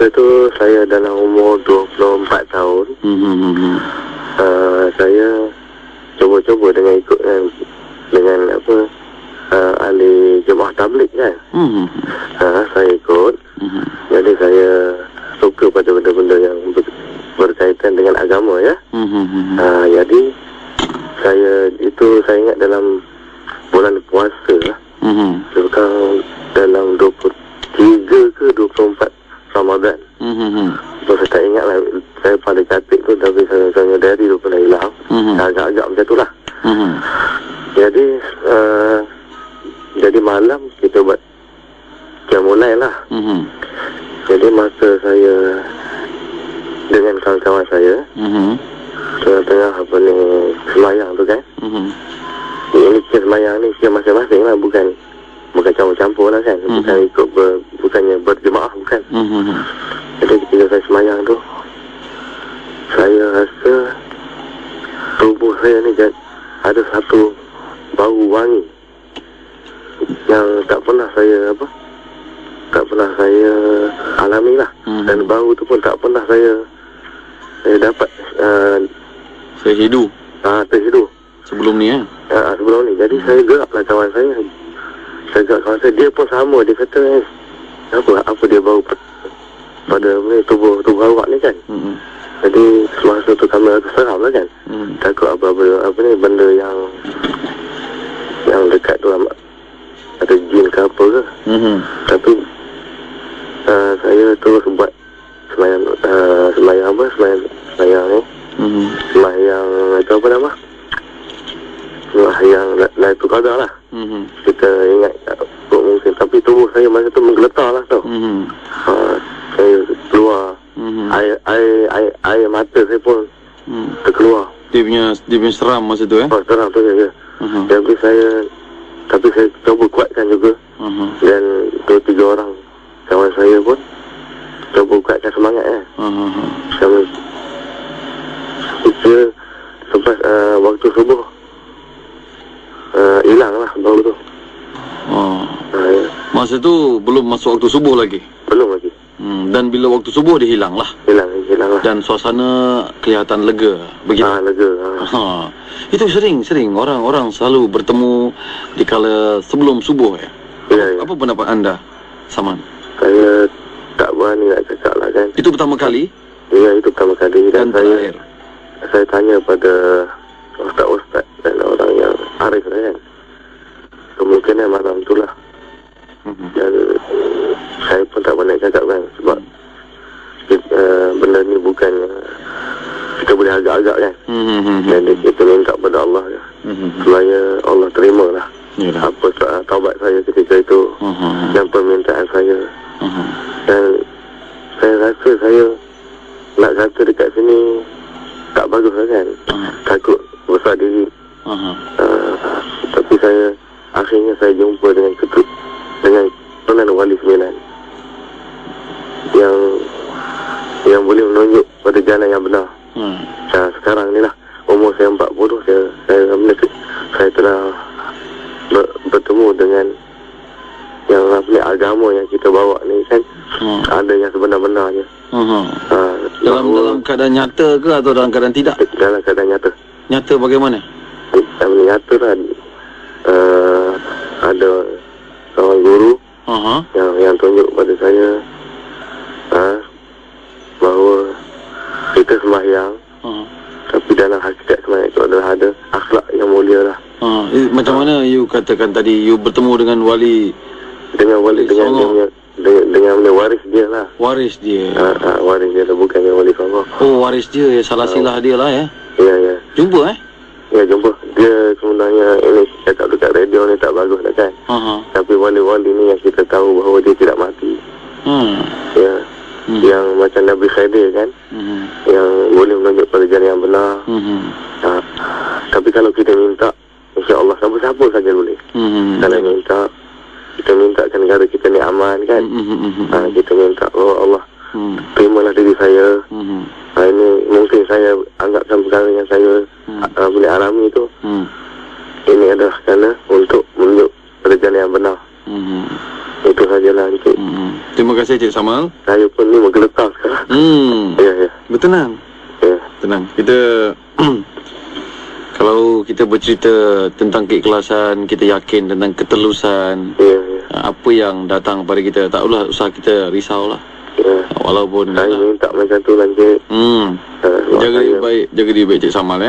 Masa tu saya dalam umur 24 tahun. Saya cuba-cuba dengan ikut dengan apa ahli jemaah tabligh kan. Saya ikut. Jadi saya suka pada benda-benda yang berkaitan dengan agama ya. Jadi saya ingat dalam bulan puasa lah. Dalam 23 ke 24 Ramadan. Saya tak ingat lah. Saya pada catik tu, tapi saya dari tu pernah hilang. Agak-agak macam tu lah. Jadi malam kita buat mulai lah. Jadi masa saya dengan kawan-kawan saya tengah-tengah apa ni semayang tu kan. Ini semayang ni kita masing-masing lah, bukan campur-campur lah kan. Bukannya berjemaah, bukan. Jadi ketika saya semayang tu, saya rasa tubuh saya ni ada satu bau wangi yang tak pernah saya alami lah. Dan bau tu pun tak pernah saya dapat terhidu sebelum ni sebelum ni. Jadi saya gerak lah kawan saya. Dia pun sama. Dia kata apa dia bau pada tubuh awak ni kan. Jadi semasa tu kami rasa seram lah kan. Takut apa ni benda yang dekat tu ada jin ke apa ke. Tapi saya terus buat semayang ni. Semayang itu apa nama? Semayang Lailatul Qadar lah. Kita ingat mungkin, tapi tubuh saya masa tu menggeletar lah tau. Saya keluar air mata saya pun terkeluar. Dia punya seram masa tu seram tu ya. Tapi saya cuba kuatkan juga. Dan 2-3 orang kawan saya pun cuba kuatkan semangat kami sampai waktu subuh hilang lah bau tu. Masa tu belum masuk waktu subuh lagi? Belum lagi. Dan bila waktu subuh dia hilang lah? Hilang lah. Dan suasana kelihatan lega begitu? Lega. Itu sering orang selalu bertemu di kala sebelum subuh ya? Apa pendapat anda, Saman? Saya tak berani nak cakap lah kan. Itu pertama kali? Ya, itu pertama kali. Dan saya tanya pada ustaz-ustaz dan orang yang arif lah kan. Kemungkinan malam tu lah. Dan saya pun tak banyak cakap kan. Sebab benda ni bukan kita boleh agak-agak kan. Jadi kita minta pada Allah ya. Supaya Allah terima lah apa taubat saya ketika itu. Dan permintaan saya. Dan saya rasa saya nak kata dekat sini tak bagus lah kan. Takut besar diri. Tapi akhirnya saya jumpa dengan Tuan Wali 9 yang boleh menunjuk pada jalan yang benar. Sekarang ni lah umur saya 40, saya telah bertemu dengan yang agama yang kita bawa ni kan. Ada yang sebenar-benarnya. Dalam keadaan nyata ke atau dalam keadaan tidak? Dalam keadaan nyata. Nyata bagaimana? Nyata lah. Ada seorang guru yang tunjuk pada saya bahawa kita sembahyang, tapi dalam hakikat sembahyang itu adalah ada akhlak yang mulia lah. Macam mana you katakan tadi you bertemu dengan wali? Dengan waris dia lah. Waris dia. Waris dia lah, bukannya wali songo. Waris dia, salah silah dia lah ya. Ya. Jumpa Ya, jumpa. Dia sebenarnya ini cakap dekat radio ni tak bagus lah kan. Tapi wali-wali ni yang kita tahu bahawa dia tidak mati. Ya. Yang macam Nabi Khidir kan. Yang boleh menunjuk pada jalan yang benar. Tapi kalau kita minta, insya-Allah siapa-siapa saja boleh. Kalau minta, kita mintakan negara kita ni aman kan. Kita minta, oh Allah, terimalah diri saya. Ini mungkin saya anggapkan perkara yang saya boleh alami itu. Ini adalah kerana untuk menunjuk pada jalan yang benar. Itu sajalah Encik. Terima kasih Encik Samal. Saya pun pun ni menggeletar sekarang. Ya. Bertenang. Ya. Tenang. Kita kalau kita bercerita tentang keikhlasan, kita yakin tentang ketelusan, Ya. apa yang datang pada kita, tak usah kita risaulah. Ya. Walaupun Saya minta macam tu nanti. jaga diri baik, Cik Samal